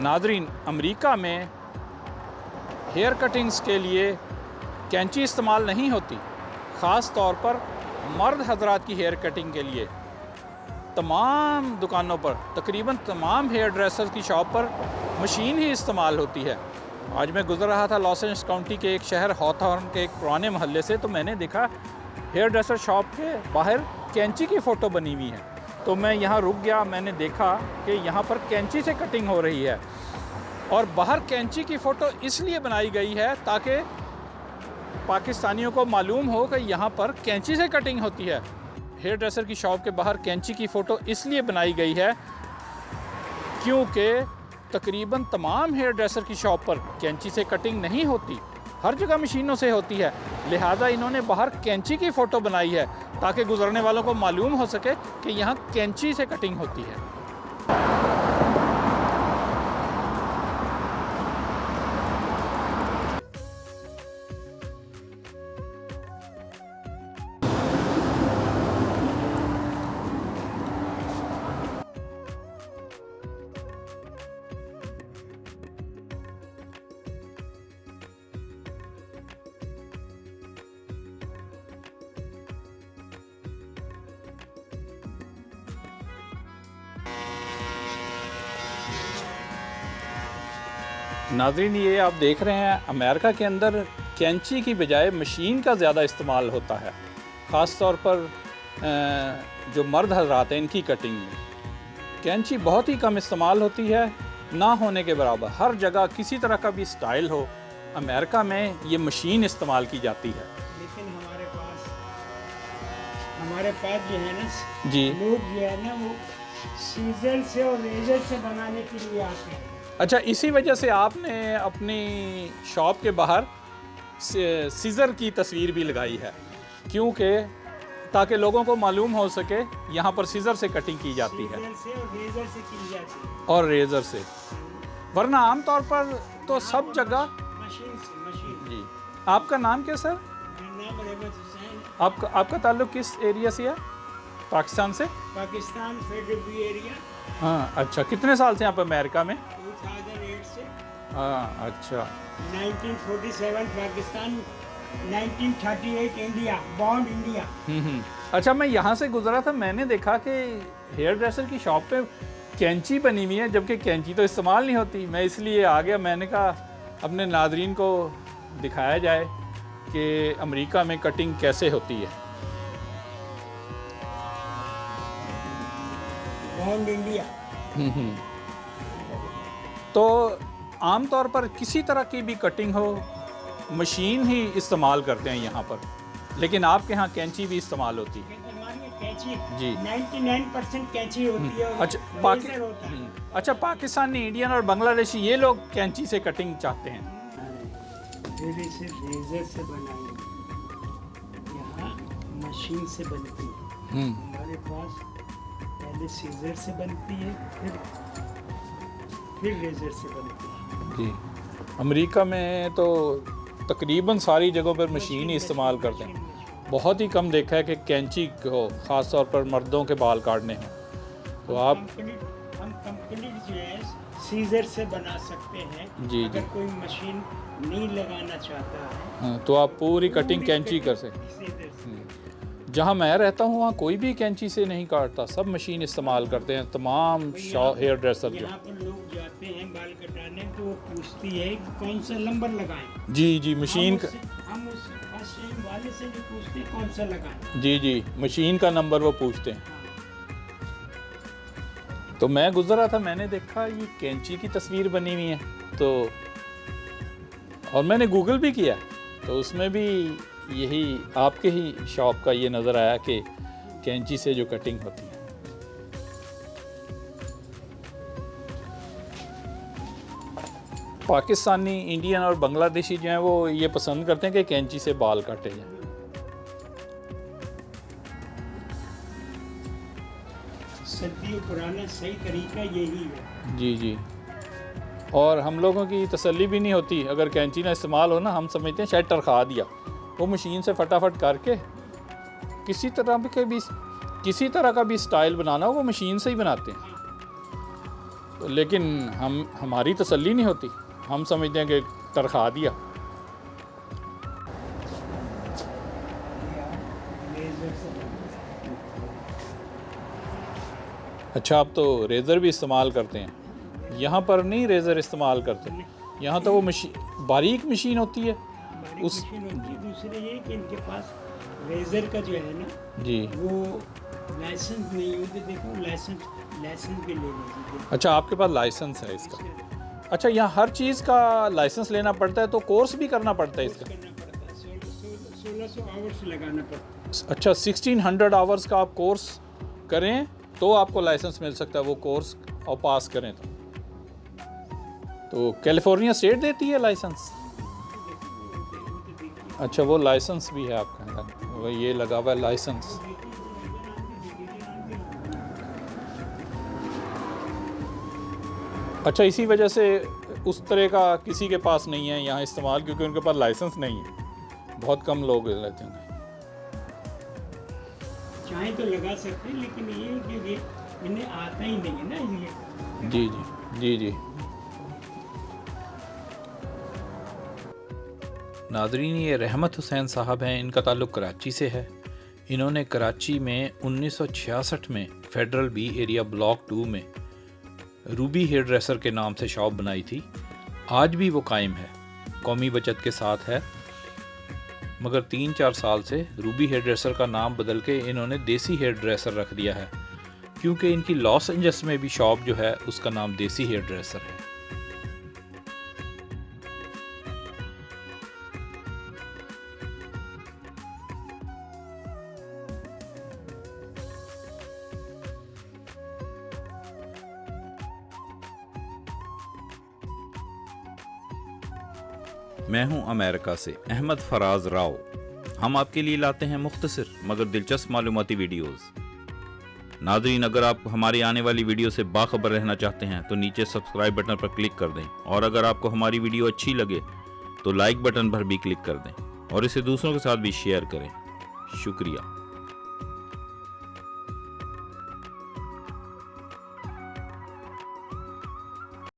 नाज़रीन, अमेरिका में hair cuttings के लिए कैंची इस्तेमाल नहीं होती। ख़ास तौर पर मर्द हजरात की हेयर कटिंग के लिए तमाम दुकानों पर, तकरीबन तमाम हेयर ड्रेसर्स की शॉप पर मशीन ही इस्तेमाल होती है। आज मैं गुज़र रहा था लॉस एंजल्स काउंटी के एक शहर हॉथॉर्न के एक पुराने मोहल्ले से, तो मैंने देखा हेयर ड्रेसर शॉप के बाहर कैंची की फ़ोटो बनी हुई है। तो मैं यहाँ रुक गया, मैंने देखा कि यहाँ पर कैंची से कटिंग हो रही है और बाहर कैंची की फ़ोटो इसलिए बनाई गई है ताकि पाकिस्तानियों को मालूम हो कि यहाँ पर कैंची से कटिंग होती है। हेयर ड्रेसर की शॉप के बाहर कैंची की फ़ोटो इसलिए बनाई गई है क्योंकि तकरीबन तमाम हेयर ड्रेसर की शॉप पर कैंची से कटिंग नहीं होती, हर जगह मशीनों से होती है। लिहाजा इन्होंने बाहर कैंची की फ़ोटो बनाई है ताकि गुज़रने वालों को मालूम हो सके कि यहाँ कैंची से कटिंग होती है। नाज़रीन, ये आप देख रहे हैं अमेरिका के अंदर कैंची की बजाय मशीन का ज़्यादा इस्तेमाल होता है। ख़ास तौर पर जो मर्द हज़रात हैं इनकी कटिंग में कैंची बहुत ही कम इस्तेमाल होती है, ना होने के बराबर। हर जगह किसी तरह का भी स्टाइल हो, अमेरिका में ये मशीन इस्तेमाल की जाती है। लेकिन हमारे पास जो है ना जी, लोग जो है ना वो सीजर से और रेजर से बनाने के लिए आते हैं। अच्छा, इसी वजह से आपने अपनी शॉप के बाहर सीज़र की तस्वीर भी लगाई है, क्योंकि ताकि लोगों को मालूम हो सके यहाँ पर सीज़र से कटिंग की जाती है सीजर से और रेजर से की जाती है, और रेज़र से, वरना आम तौर पर तो सब जगह मशीन। जी। आपका नाम क्या सर? मेरा नाम रहमत हुसैन। आपका ताल्लुक़ किस एरिया से है? पाकिस्तान से? Pakistan federal area. हाँ, अच्छा। कितने साल से आप अमेरिका में? 2008 से। हाँ, अच्छा। 1947 पाकिस्तान, 1938 इंडिया, बॉर्न इंडिया। अच्छा, मैं यहाँ से गुजरा था, मैंने देखा कि हेयर ड्रेसर की शॉप पे कैंची बनी हुई है, जबकि कैंची तो इस्तेमाल नहीं होती। मैं इसलिए आ गया, मैंने कहा अपने नाज़रीन को दिखाया जाए कि अमेरिका में कटिंग कैसे होती है। Born India. तो आम तौर पर किसी तरह की भी कटिंग हो, मशीन ही इस्तेमाल करते हैं यहाँ पर, लेकिन आपके यहाँ कैंची भी इस्तेमाल होती है। कैंची जी। 99% कैंची होती है और अच्छा, रेजर होता है। अच्छा, पाकिस्तानी, इंडियन और बांग्लादेशी ये लोग कैंची से कटिंग चाहते हैं। फिर इसे रेजर से बनाएंगे, यहाँ मशीन से बनती है। हमारे पास पहले सीजर से बनती है, फिर रेजर से बनती है। जी, अमेरिका में तो तकरीबन सारी जगहों पर मशीन ही इस्तेमाल करते हैं। बहुत ही कम देखा है कि कैंची को ख़ास तौर पर मर्दों के बाल काटने हैं। तो आप हम कंप्लीट जो है सीजर से बना सकते हैं। जी, अगर जी। कोई मशीन नहीं लगाना चाहता है हाँ, तो आप पूरी कटिंग कैंची कर सकते। सीजर से। जहाँ मैं रहता हूँ वहाँ कोई भी कैंची से नहीं काटता, सब मशीन इस्तेमाल करते हैं तमाम हेयर ड्रेसर जो। यहाँ पर लोग जाते हैं बाल कटाने तो वो पूछती है कि कौन सा नंबर लगाएं। जी जी, मशीन का, हम उस फर्स्ट टाइम वाले से भी पूछते हैं कौन सा लगाएं। जी जी, मशीन का नंबर वो पूछते हैं। तो मैं गुजर रहा था, मैंने देखा ये कैंची की तस्वीर बनी हुई है, तो और मैंने गूगल भी किया तो उसमें भी यही आपके ही शॉप का ये नज़र आया कि कैंची से जो कटिंग होती है। पाकिस्तानी, इंडियन और बांग्लादेशी जो हैं वो ये पसंद करते हैं कि कैंची से बाल काटे जाएं। सदियों पुराना सही तरीका यही है। जी जी, और हम लोगों की तसल्ली भी नहीं होती अगर कैंची ना इस्तेमाल हो ना, हम समझते हैं शायद टरखा दिया। वो मशीन से फटाफट करके किसी तरह का भी स्टाइल बनाना हो वो मशीन से ही बनाते हैं। लेकिन हमारी तसल्ली नहीं होती, हम समझते हैं कि तरखा दिया। लेज़र से बनती है। अच्छा, आप तो रेज़र भी इस्तेमाल करते हैं, यहाँ पर नहीं रेज़र इस्तेमाल करते, यहाँ तो वो मशीन, बारीक मशीन होती है हमारी उस। मशीन होती है। दूसरे ये कि इनके पास लेज़र का जो है ना, जी। वो लाइसेंस नहीं होते। देखो लाइसेंस भी ले लीजिए। अच्छा, आपके पास लाइसेंस है इसका। अच्छा, यहाँ हर चीज़ का लाइसेंस लेना पड़ता है, तो कोर्स भी करना पड़ता है इसका। करना पड़ता है, 1600 आवर्स लगाना पड़ता है। अच्छा, 1600 आवर्स का आप कोर्स करें तो आपको लाइसेंस मिल सकता है, वो कोर्स और पास करें तो कैलिफोर्निया स्टेट देती है लाइसेंस। अच्छा, वो लाइसेंस भी है आपका, वो ये लगा हुआ है लाइसेंस। अच्छा, इसी वजह से उस तरह का किसी के पास नहीं है यहाँ इस्तेमाल, क्योंकि उनके पास लाइसेंस नहीं है, बहुत कम लोग लेते हैं। चाहे तो लगा सकते हैं, लेकिन ये कि ये इन्हें आता ही नहीं है ना ये। जी जी जी जी। नाज़रीन, ये रहमत हुसैन साहब हैं, इनका ताल्लुक़ कराची से है। इन्होंने कराची में 1966 में फेडरल बी एरिया ब्लॉक 2 में रूबी हेयर ड्रेसर के नाम से शॉप बनाई थी। आज भी वो कायम है, कौमी बचत के साथ है, मगर 3-4 साल से रूबी हेयर ड्रेसर का नाम बदल के इन्होंने देसी हेयर ड्रेसर रख दिया है, क्योंकि इनकी लॉस एंजल्स में भी शॉप जो है उसका नाम देसी हेयर ड्रेसर है। मैं हूं अमेरिका से अहमद फराज राव। हम आपके लिए लाते हैं मुख्तसर मगर दिलचस्प मालूमाती वीडियोस। नाज़रीन, अगर आप हमारी आने वाली वीडियो से बाखबर रहना चाहते हैं तो नीचे सब्सक्राइब बटन पर क्लिक कर दें, और अगर आपको हमारी वीडियो अच्छी लगे तो लाइक बटन पर भी क्लिक कर दें और इसे दूसरों के साथ भी शेयर करें। शुक्रिया।